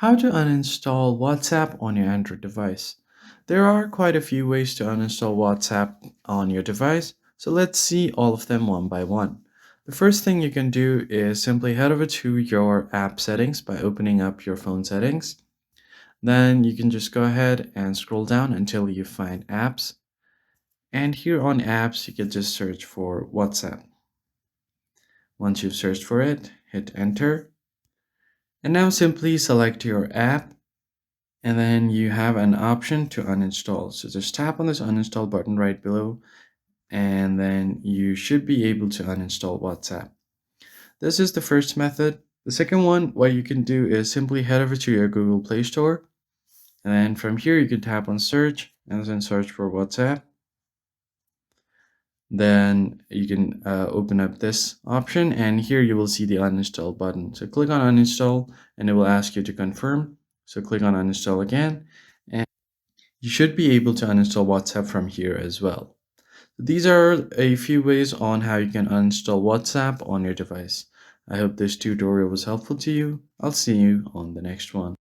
How to uninstall WhatsApp on your Android device. There are quite a few ways to uninstall WhatsApp on your device, so let's see all of them one by one. The first thing you can do is simply head over to your app settings by opening up your phone settings. Then you can just go ahead and scroll down until you find apps. And here on apps, you can just search for WhatsApp. Once you've searched for it, hit enter. And now simply select your app. And then you have an option to uninstall. So just tap on this uninstall button right below, and then you should be able to uninstall WhatsApp. This is the first method. The second one, what you can do is simply head over to your Google Play Store. And then from here, you can tap on search and then search for WhatsApp. Then you can open up this option, and here you will see the uninstall button. So click on uninstall and it will ask you to confirm. So click on uninstall again. And you should be able to uninstall WhatsApp from here as well. These are a few ways on how you can uninstall WhatsApp on your device. I hope this tutorial was helpful to you. I'll see you on the next one.